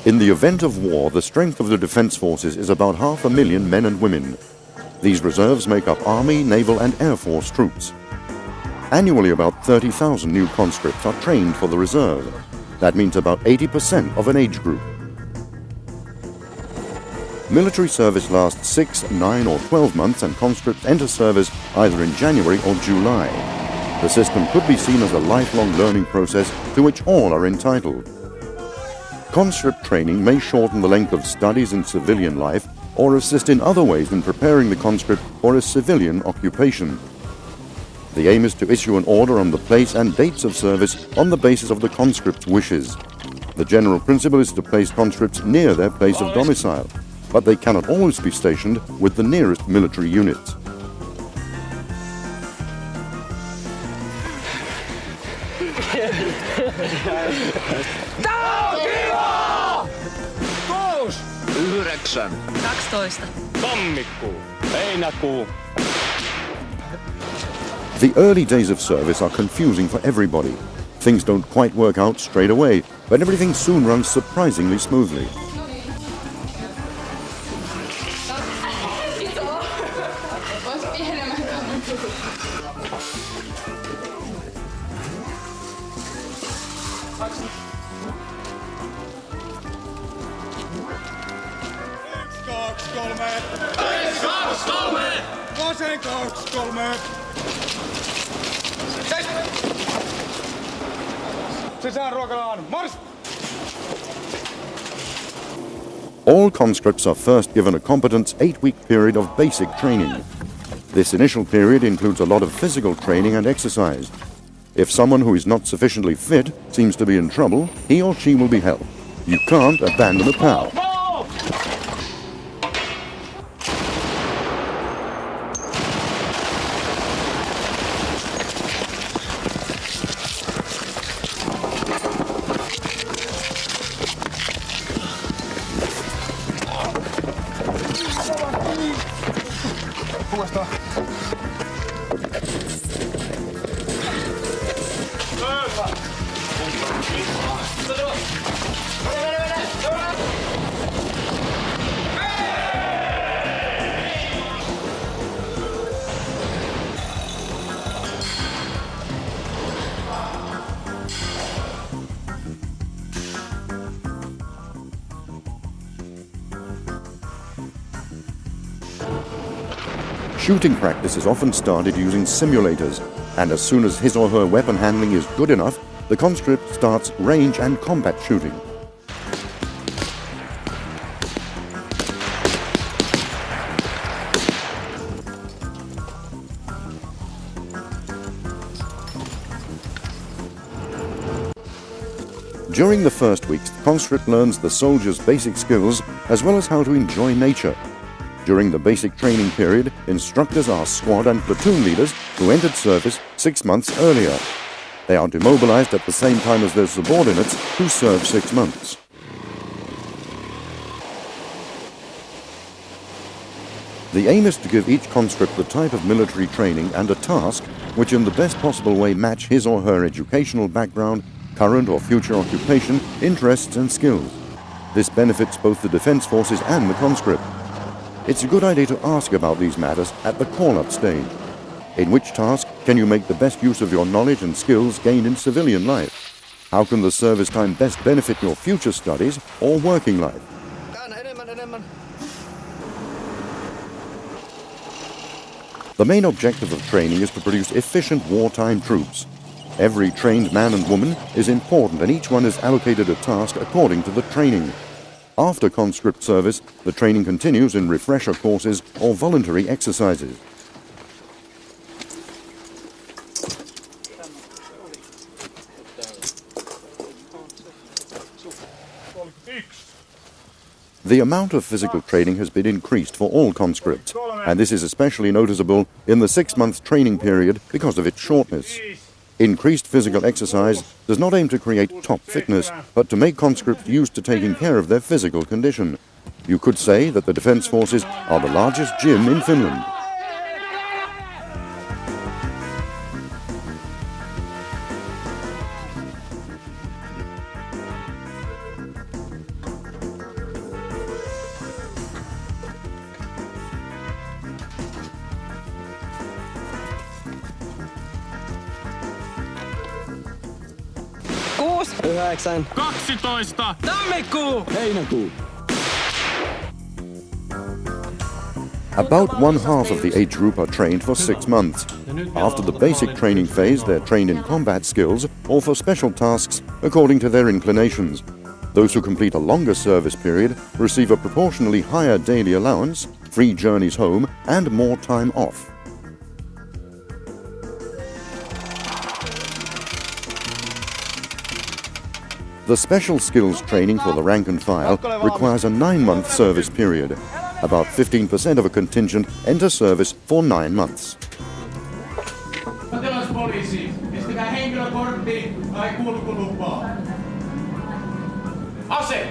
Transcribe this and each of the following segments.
In the event of war, the strength of the Defence Forces is about 500,000 men and women. These reserves make up Army, Naval and Air Force troops. Annually, about 30,000 new conscripts are trained for the reserve. That means about 80% of an age group. Military service lasts 6, 9 or 12 months and conscripts enter service either in January or July. The system could be seen as a lifelong learning process to which all are entitled. Conscript training may shorten the length of studies in civilian life or assist in other ways in preparing the conscript for a civilian occupation. The aim is to issue an order on the place and dates of service on the basis of the conscript's wishes. The general principle is to place conscripts near their place of domicile, but they cannot always be stationed with the nearest military units. The early days of service are confusing for everybody. Things don't quite work out straight away, but everything soon runs surprisingly smoothly. All conscripts are first given a competence 8-week period of basic training. This initial period includes a lot of physical training and exercise. If someone who is not sufficiently fit seems to be in trouble, he or she will be helped. You can't abandon a pal. Shooting practice is often started using simulators, and as soon as his or her weapon handling is good enough, the conscript starts range and combat shooting. During the first weeks, the conscript learns the soldier's basic skills as well as how to enjoy nature. During the basic training period, instructors are squad and platoon leaders who entered service 6 months earlier. They are demobilized at the same time as their subordinates who serve 6 months. The aim is to give each conscript the type of military training and a task which in the best possible way match his or her educational background, current or future occupation, interests and skills. This benefits both the Defence Forces and the conscript. It's a good idea to ask about these matters at the call-up stage. In which task can you make the best use of your knowledge and skills gained in civilian life? How can the service time best benefit your future studies or working life? The main objective of training is to produce efficient wartime troops. Every trained man and woman is important and each one is allocated a task according to the training. After conscript service, the training continues in refresher courses or voluntary exercises. The amount of physical training has been increased for all conscripts, and this is especially noticeable in the 6-month training period because of its shortness. Increased physical exercise does not aim to create top fitness, but to make conscripts used to taking care of their physical condition. You could say that the Defence Forces are the largest gym in Finland. 6, 9, 12, tammikuu, heinäkuu. About one half of the age group are trained for 6 months. After the basic training phase, they're trained in combat skills or for special tasks according to their inclinations. Those who complete a longer service period receive a proportionally higher daily allowance, free journeys home, and more time off. The special skills training for the rank and file requires a 9-month service period. About 15% of a contingent enter service for 9 months. Sotilaspoliisi, pistäkää henkilökortti tai kulkulupaa. Ase!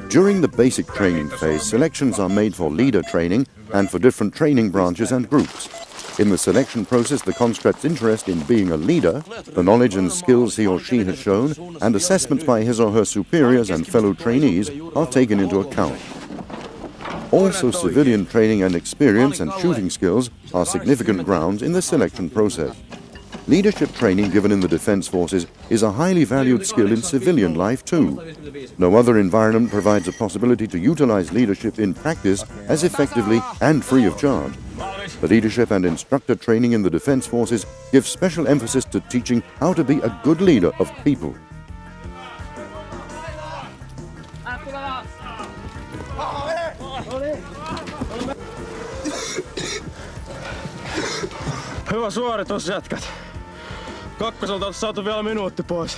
During the basic training phase, selections are made for leader training and for different training branches and groups. In the selection process, the conscript's interest in being a leader, the knowledge and skills he or she has shown, and assessments by his or her superiors and fellow trainees are taken into account. Also, civilian training and experience and shooting skills are significant grounds in the selection process. Leadership training given in the Defence Forces is a highly valued skill in civilian life too. No other environment provides a possibility to utilize leadership in practice as effectively and free of charge. The leadership and instructor training in the Defence Forces gives special emphasis to teaching how to be a good leader of people. Hyvä suoritus, jätkät. Kakkoselta on saatu vielä minuutti pois.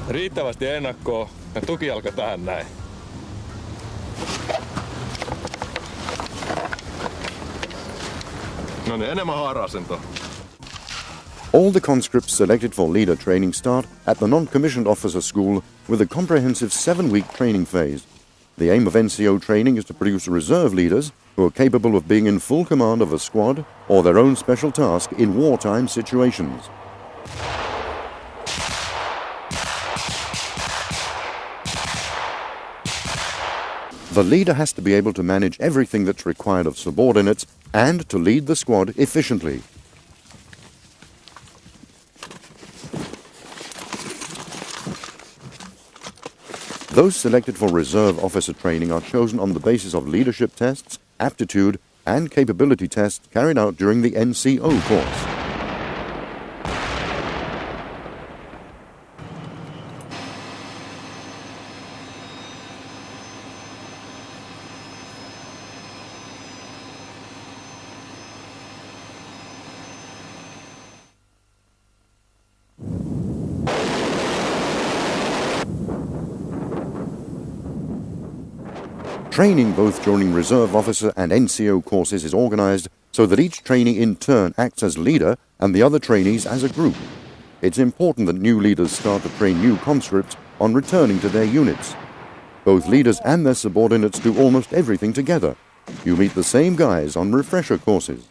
Riittävästi ennakkoa ja tukijalka tähän näin. No niin, enemmän haara-asentoa. All the conscripts selected for leader training start at the non-commissioned officer school with a comprehensive 7-week training phase. The aim of NCO training is to produce reserve leaders who are capable of being in full command of a squad or their own special task in wartime situations. The leader has to be able to manage everything that's required of subordinates and to lead the squad efficiently. Those selected for reserve officer training are chosen on the basis of leadership tests, aptitude, and capability tests carried out during the NCO course. Training both during reserve officer and NCO courses is organized so that each trainee in turn acts as leader and the other trainees as a group. It's important that new leaders start to train new conscripts on returning to their units. Both leaders and their subordinates do almost everything together. You meet the same guys on refresher courses.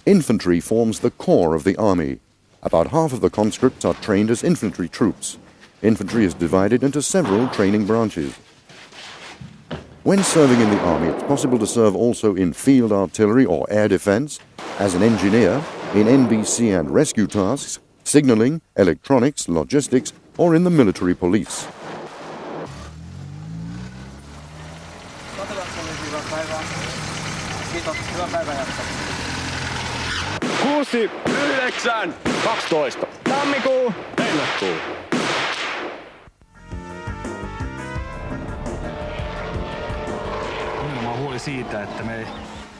Infantry forms the core of the army. About half of the conscripts are trained as infantry troops. Infantry is divided into several training branches. When serving in the army, it's possible to serve also in field artillery or air defense, as an engineer, in NBC and rescue tasks, signaling, electronics, logistics, or in the military police. Kuusi, 9, 12. Tammikuu, heinäkuu.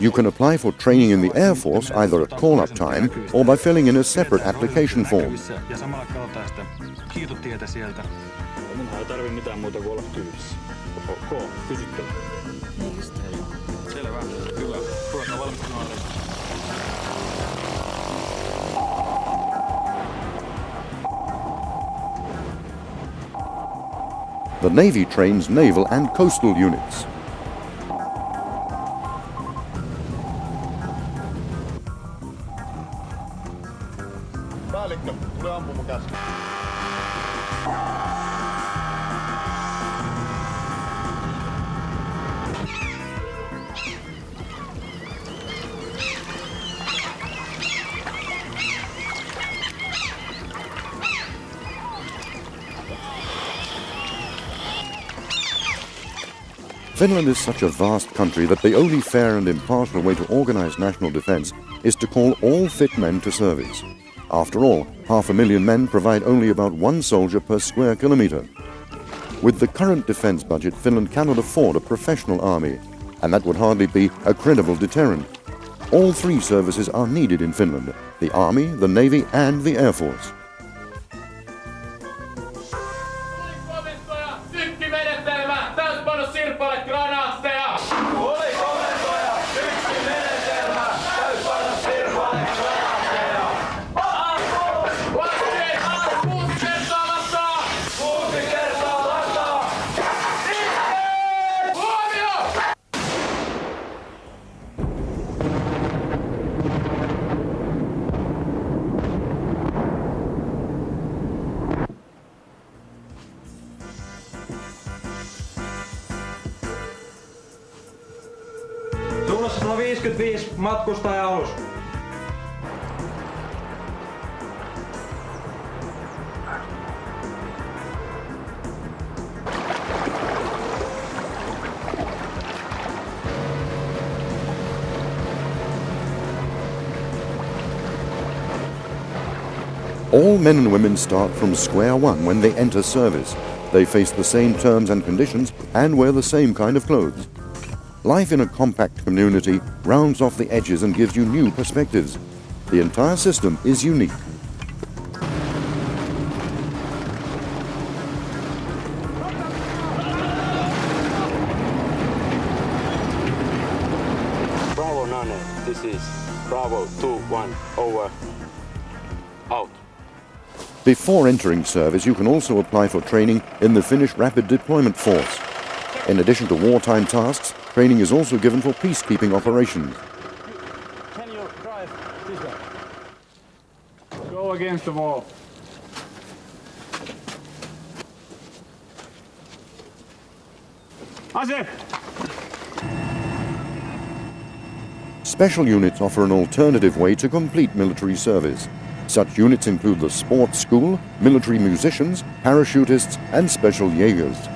You can apply for training in the Air Force either at call-up time or by filling in a separate application form. Ja samalla katsotaan sitä kiitotietä sieltä. Munhan ei tarvi mitään muuta kuin olla kyydissä. Ok, kysyttely. Niin just. Selvä, hyvä. Ruvetaan valmistamaan. The Navy trains naval and coastal units. Päällikkö, tule ampumakäsky. Finland is such a vast country that the only fair and impartial way to organize national defense is to call all fit men to service. After all, 500,000 men provide only about one soldier per square kilometer. With the current defense budget, Finland cannot afford a professional army, and that would hardly be a credible deterrent. All three services are needed in Finland: the army, the navy, and the air force. Komentoja, tykkimenetelmä, täyspanos sirpale granaatteja! Oli komentoja, tykkimenetelmä, täyspanos sirpale granaatteja! Laskee, 6 kertaa vastaan! 6 kertaa vastaan! Iskee! Huomio! Suunnassa 155 matkustaja-alus. All men and women start from square one when they enter service. They face the same terms and conditions and wear the same kind of clothes. Life in a compact community rounds off the edges and gives you new perspectives. The entire system is unique. Bravo Nane, this is Bravo 2-1, over, out. Before entering service, you can also apply for training in the Finnish Rapid Deployment Force. In addition to wartime tasks, training is also given for peacekeeping operations. Can you drive this way? Go against the wall. Ase! Special units offer an alternative way to complete military service. Such units include the sports school, military musicians, parachutists, and special Jaegers.